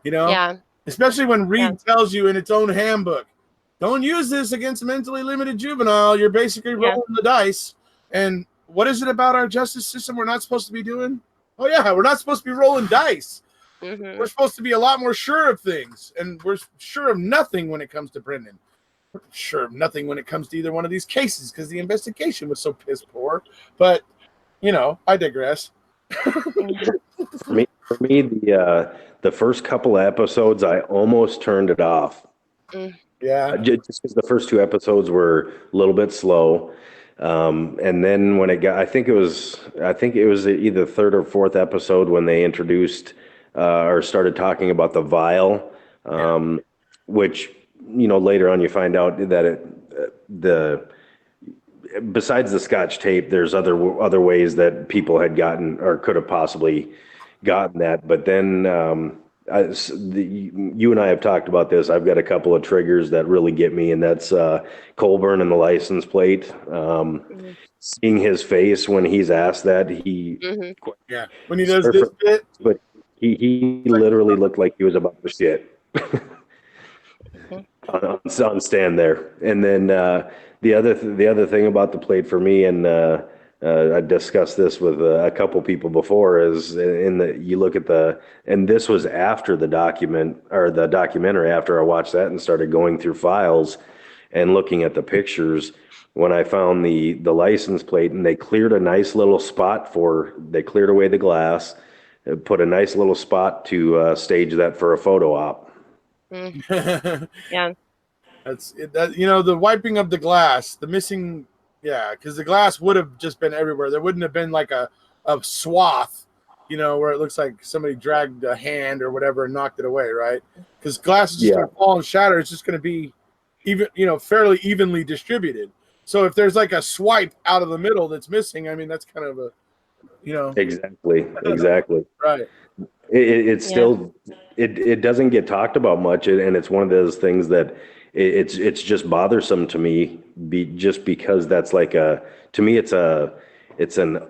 [SPEAKER 1] Yeah. Especially when Reed tells you in its own handbook, don't use this against a mentally limited juvenile. You're basically rolling the dice. And what is it about our justice system we're not supposed to be doing? Oh, yeah, we're not supposed to be rolling dice.
[SPEAKER 2] Mm-hmm.
[SPEAKER 1] We're supposed to be a lot more sure of things. And we're sure of nothing when it comes to Brendan. We're sure of nothing when it comes to either one of these cases because the investigation was so piss poor. But, I digress.
[SPEAKER 3] For me, the first couple of episodes, I almost turned it off.
[SPEAKER 1] Yeah.
[SPEAKER 3] Just because the first two episodes were a little bit slow. And then when it got, I think it was either third or fourth episode when they introduced or started talking about the vial, which, later on you find out that besides the Scotch tape, there's other ways that people had gotten or could have possibly gotten that. But then you and I have talked about this. I've got a couple of triggers that really get me, and that's Colburn and the license plate. Seeing his face when he's asked that,
[SPEAKER 1] when he does this bit,
[SPEAKER 3] but he literally looked like he was about to shit on stand there. And then the other thing about the plate for me, and I discussed this with a couple people before, is you look at and this was after the documentary, after I watched that and started going through files and looking at the pictures, when I found the license plate, and they cleared a nice little spot they cleared away the glass, put a nice little spot to stage that for a photo op.
[SPEAKER 2] Yeah.
[SPEAKER 1] That's it. The wiping of the glass, the missing, because the glass would have just been everywhere. There wouldn't have been like a swath, where it looks like somebody dragged a hand or whatever and knocked it away, right? Because glass is just going to fall and shatter. It's just going to be fairly evenly distributed. So if there's like a swipe out of the middle that's missing, I mean, that's kind of a,
[SPEAKER 3] Exactly.
[SPEAKER 1] Right.
[SPEAKER 3] It's still, it doesn't get talked about much, and it's one of those things that it's just bothersome to me, just because that's like to me it's an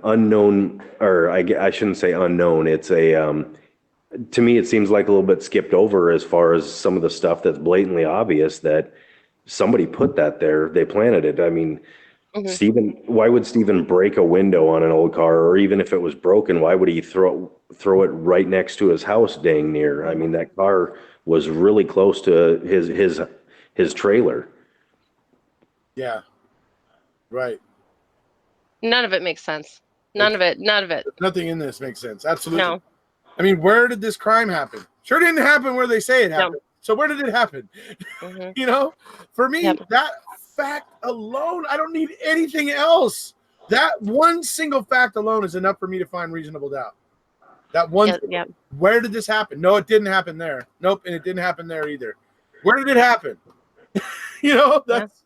[SPEAKER 3] unknown, or I shouldn't say unknown. It's to me it seems like a little bit skipped over as far as some of the stuff that's blatantly obvious that somebody put that there. They planted it. I mean, why would Steven break a window on an old car, or even if it was broken, why would he throw it right next to his house, dang near? I mean, that car was really close to his trailer.
[SPEAKER 1] Yeah. Right.
[SPEAKER 2] None of it makes sense. None of it.
[SPEAKER 1] Nothing in this makes sense. Absolutely.
[SPEAKER 2] No.
[SPEAKER 1] I mean, where did this crime happen? Sure didn't happen where they say it happened. So where did it happen?
[SPEAKER 2] Mhm.
[SPEAKER 1] You know, for me,
[SPEAKER 2] Yep.
[SPEAKER 1] that fact alone, I don't need anything else. That one single fact alone is enough for me to find reasonable doubt. That one.
[SPEAKER 2] Yep.
[SPEAKER 1] Where did this happen? No, it didn't happen there. Nope, and it didn't happen there either. Where did it happen? You know, that's.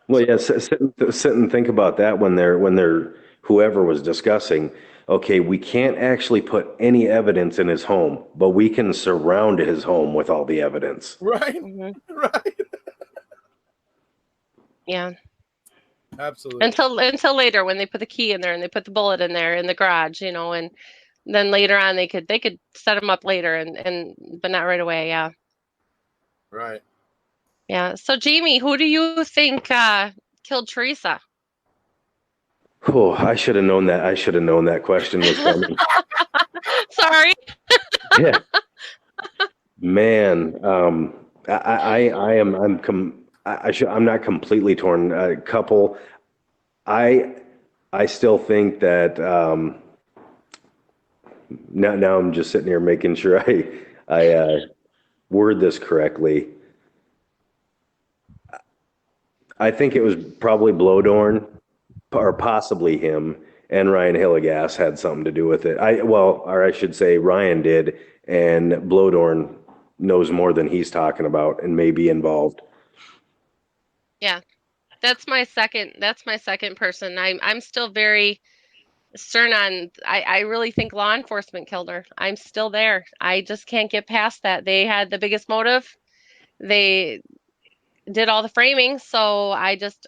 [SPEAKER 3] Well, yeah, sit and think about that when they're whoever was discussing. Okay, we can't actually put any evidence in his home, but we can surround his home with all the evidence.
[SPEAKER 1] Right.
[SPEAKER 2] Mhm.
[SPEAKER 1] Right.
[SPEAKER 2] Yeah.
[SPEAKER 1] Absolutely.
[SPEAKER 2] Until later when they put the key in there and they put the bullet in there in the garage, you know, and then later on they could set them up later and but not right away. Yeah.
[SPEAKER 1] Right.
[SPEAKER 2] Yeah. So Jamie, who do you think killed Teresa?
[SPEAKER 3] Oh, I should have known that. I should have known that question was coming.
[SPEAKER 2] Sorry.
[SPEAKER 3] Yeah, man. I'm not completely torn. A couple. I I still think that now I'm just sitting here making sure I word this correctly. I think it was probably Blowdorn or possibly him and Ryan Hilligas had something to do with it. Or I should say Ryan did, and Blowdorn knows more than he's talking about and may be involved.
[SPEAKER 2] Yeah. That's my second person. I'm still very stern on I really think law enforcement killed her. I'm still there. I just can't get past that. They had the biggest motive. They did all the framing, so I'm just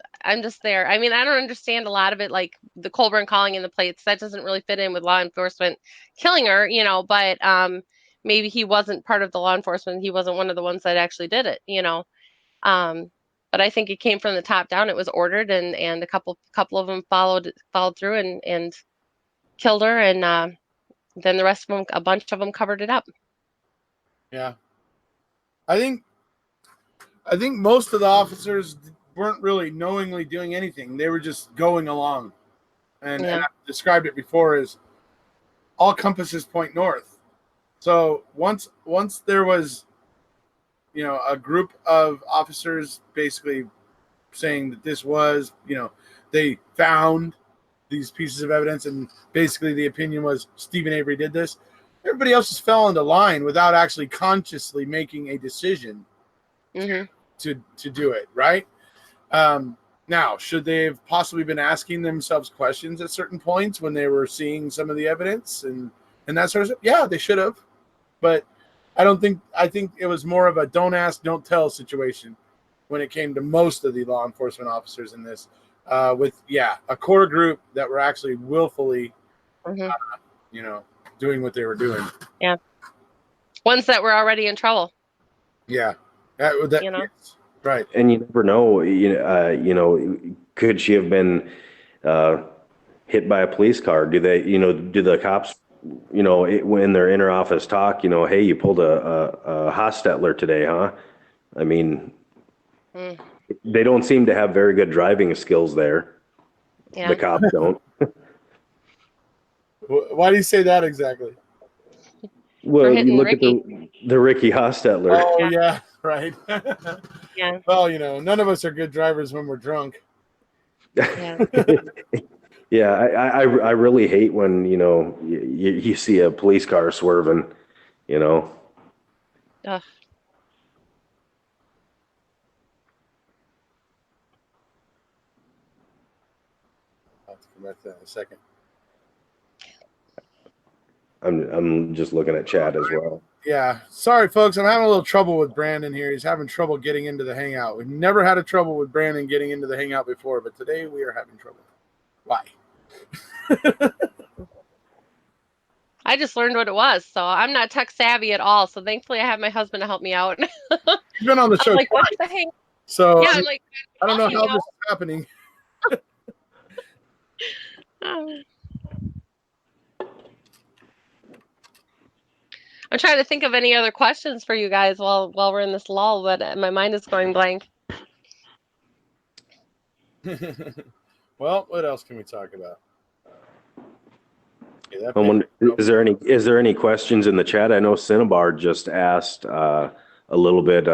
[SPEAKER 2] there. I mean, I don't understand a lot of it, like the Colburn calling in the plates. That doesn't really fit in with law enforcement killing her, you know, but maybe he wasn't part of the law enforcement. He wasn't one of the ones that actually did it, you know. Um, but I think it came from the top down. It was ordered, and a couple of them followed through and killed her, and then the rest of them, a bunch of them, covered it up.
[SPEAKER 1] Yeah. I think most of the officers weren't really knowingly doing anything. They were just going along. And I described it before as all compasses point north. So once there was, you know, a group of officers basically saying that this was, you know, they found these pieces of evidence and basically the opinion was Stephen Avery did this. Everybody else just fell into line without actually consciously making a decision to do it, right? Now, should they have possibly been asking themselves questions at certain points when they were seeing some of the evidence and that sort of stuff? Yeah, they should have. But I think it was more of a don't ask, don't tell situation when it came to most of the law enforcement officers in this, with a core group that were actually willfully, you know, doing what they were doing.
[SPEAKER 2] Yeah, ones that were already in trouble.
[SPEAKER 1] Yeah,
[SPEAKER 2] you know,
[SPEAKER 3] right. And you never know. You know, could she have been hit by a police car? Do the cops? You know, when they're in her office talk, you know, hey, you pulled a Hostetler today, huh? I mean, they don't seem to have very good driving skills there. Yeah. The cops don't.
[SPEAKER 1] Why do you say that exactly?
[SPEAKER 3] Well, you look at the Ricky Hostetler.
[SPEAKER 1] Oh, yeah, right.
[SPEAKER 2] Yeah.
[SPEAKER 1] Well, you know, none of us are good drivers when we're drunk.
[SPEAKER 2] Yeah.
[SPEAKER 3] Yeah, I really hate when, you know, you see a police car swerving, you know.
[SPEAKER 2] Ugh.
[SPEAKER 1] I'll have to come back to that in a second.
[SPEAKER 3] I'm just looking at chat as well.
[SPEAKER 1] Yeah, sorry folks, I'm having a little trouble with Brandon here. He's having trouble getting into the hangout. We've never had a trouble with Brandon getting into the hangout before, but today we are having trouble. Why?
[SPEAKER 2] I just learned what it was, so I'm not tech savvy at all. So thankfully, I have my husband to help me out.
[SPEAKER 1] He's been on the show.
[SPEAKER 2] Like, what's the hang?
[SPEAKER 1] So
[SPEAKER 2] yeah, I'm like,
[SPEAKER 1] I don't know how this is happening.
[SPEAKER 2] I'm trying to think of any other questions for you guys while we're in this lull, but my mind is going blank.
[SPEAKER 1] Well, what else can we talk about?
[SPEAKER 3] Is there any questions in the chat? I know Cinnabar just asked a little bit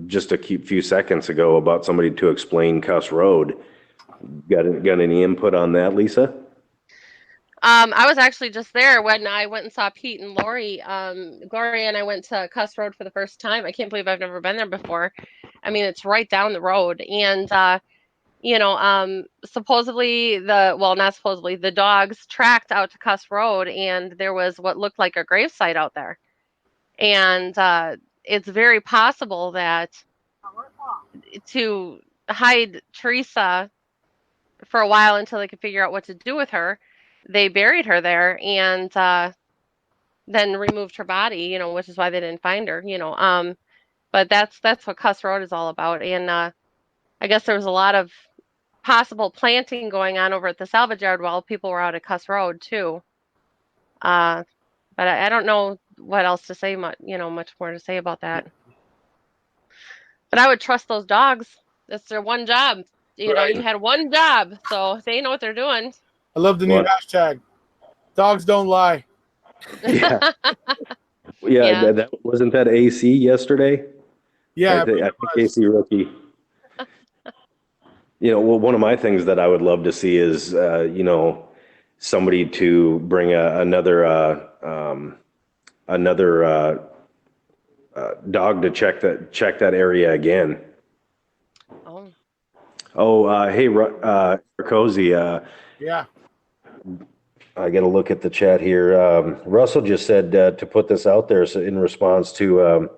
[SPEAKER 3] just a few seconds ago about somebody to explain Cuss Road. Got any input on that, Lisa?
[SPEAKER 2] I was actually just there when I went and saw Pete and Lori. Gloria and I went to Cuss Road for the first time. I can't believe I've never been there before. I mean, it's right down the road. And, supposedly not supposedly, the dogs tracked out to Cuss Road and there was what looked like a gravesite out there. And it's very possible that to hide Teresa for a while until they could figure out what to do with her, they buried her there and then removed her body, which is why they didn't find her, but that's what Cuss Road is all about. And I guess there was a lot of possible planting going on over at the salvage yard while people were out at Cuss Road too. But I don't know what else to say, much more to say about that. But I would trust those dogs. That's their one job.
[SPEAKER 3] Right.
[SPEAKER 2] You had one job, so they know what they're doing.
[SPEAKER 1] I love the new hashtag. Dogs don't lie.
[SPEAKER 3] Yeah.
[SPEAKER 2] Yeah.
[SPEAKER 3] That wasn't that AC yesterday?
[SPEAKER 1] Yeah,
[SPEAKER 3] I think AC Rookie. One of my things that I would love to see is, somebody to bring another dog to check that area again.
[SPEAKER 2] Oh.
[SPEAKER 3] Oh, hey, Erekose,
[SPEAKER 1] yeah.
[SPEAKER 3] I got to look at the chat here. Russell just said to put this out there in response to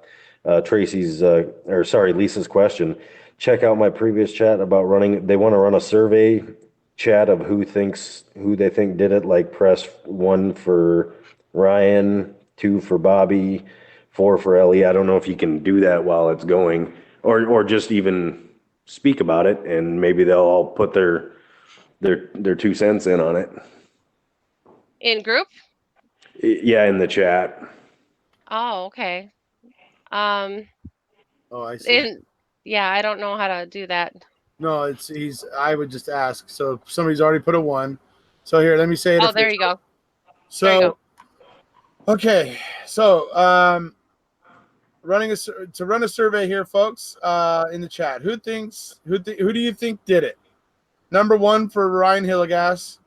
[SPEAKER 3] Lisa's question. Check out my previous chat about running. They want to run a survey chat of who they think did it. Like press 1 for Ryan, 2 for Bobby, 4 for Ellie. I don't know if you can do that while it's going, or just even speak about it, and maybe they'll all put their 2 cents in on it.
[SPEAKER 2] In group?
[SPEAKER 3] Yeah, in the chat.
[SPEAKER 2] Oh, okay.
[SPEAKER 1] Oh, I see.
[SPEAKER 2] Yeah, I don't know how to do that.
[SPEAKER 1] No, I would just ask. So somebody's already put a 1. So here, let me say it.
[SPEAKER 2] Oh, there you go.
[SPEAKER 1] So,
[SPEAKER 2] there you go.
[SPEAKER 1] Okay. So, to run a survey here, folks, in the chat. Who do you think did it? Number 1 for Ryan Hillegas.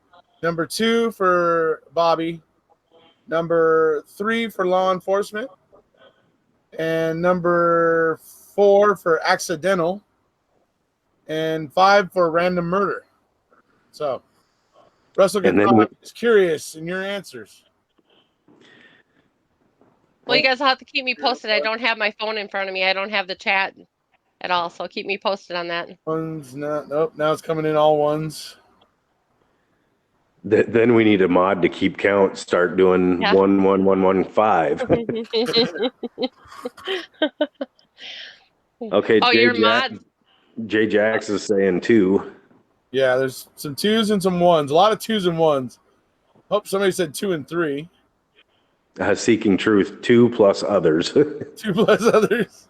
[SPEAKER 1] Number 2 for Bobby. Number 3 for law enforcement. And number 4 for accidental. And 5 for random murder. So, Russell is curious in your answers.
[SPEAKER 2] Well, you guys will have to keep me posted. I don't have my phone in front of me. I don't have the chat at all, so keep me posted on that.
[SPEAKER 1] Ones, nope. Now it's coming in all ones.
[SPEAKER 3] Then we need a mod to keep count. Start doing 1 1 1 1 5. Okay.
[SPEAKER 2] Oh, your mod.
[SPEAKER 3] Jay Jax is saying 2.
[SPEAKER 1] Yeah, there's some 2s and some 1s. A lot of 2s and 1s. Hope somebody said 2 and 3.
[SPEAKER 3] Seeking truth, 2 plus others.
[SPEAKER 1] 2 plus others.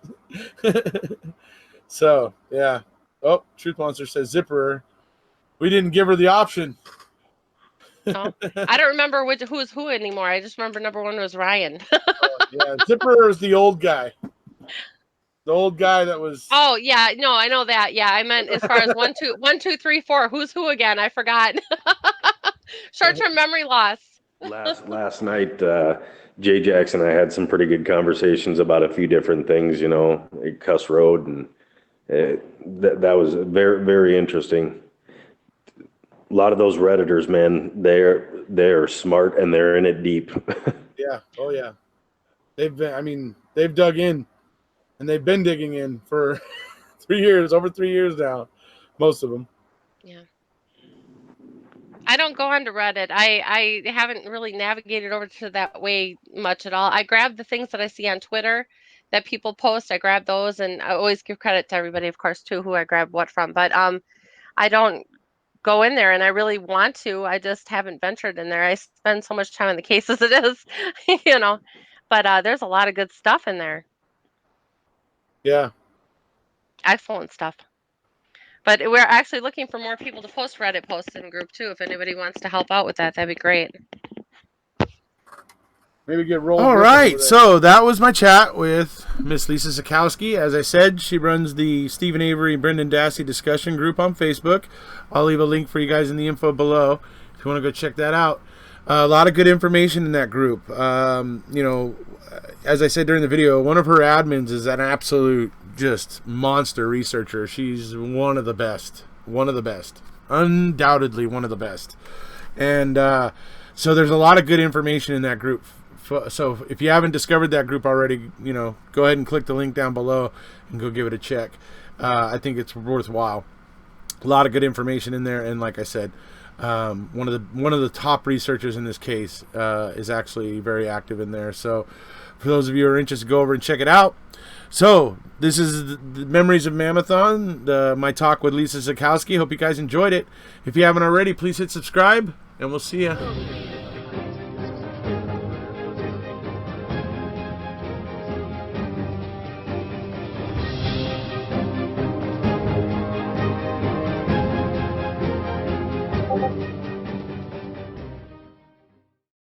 [SPEAKER 1] So, yeah. Oh, Truth Monster says Zipper. We didn't give her the option.
[SPEAKER 2] Oh, I don't remember who's who anymore. I just remember number 1 was Ryan.
[SPEAKER 1] Yeah, Zipper is the old guy. The old guy that was.
[SPEAKER 2] Oh yeah, no, I know that. Yeah, I meant as far as 1 2 3 4. Who's who again? I forgot. Short-term memory loss.
[SPEAKER 3] Last night, Jay Jackson and I had some pretty good conversations about a few different things. Cuss Road, and that was very, very interesting. A lot of those Redditors, man, they're smart and they're in it deep.
[SPEAKER 1] Yeah. Oh yeah. They've dug in, and they've been digging in for 3 years, over 3 years now, most of them.
[SPEAKER 2] Yeah. I don't go onto Reddit. I haven't really navigated over to that way much at all. I grab the things that I see on Twitter that people post. I grab those, and I always give credit to everybody, of course, too, who I grab what from. But I don't go in there, and I really want to. I just haven't ventured in there. I spend so much time on the case as it is, But there's a lot of good stuff in there.
[SPEAKER 1] Yeah.
[SPEAKER 2] Excellent stuff. But we're actually looking for more people to post Reddit posts in group too. If anybody wants to help out with that, that'd be great.
[SPEAKER 1] Maybe get rolled. All right, so that was my chat with Miss Lisa Sikowski. As I said, she runs the Stephen Avery and Brendan Dassey discussion group on Facebook. I'll leave a link for you guys in the info below if you want to go check that out. A lot of good information in that group. You know, as I said during the video, one of her admins is an absolute just monster researcher. She's one of the best. One of the best. Undoubtedly one of the best. And so there's a lot of good information in that group. So if you haven't discovered that group already, you know, go ahead and click the link down below and go give it a check. I think it's worthwhile. A lot of good information in there, and like I said, one of the top researchers in this case is actually very active in there. So for those of you who are interested, go over and check it out. So this is the Memories of MaMAThon, my talk with Lisa Sikowski. Hope you guys enjoyed it. If you haven't already, please hit subscribe, and we'll see you.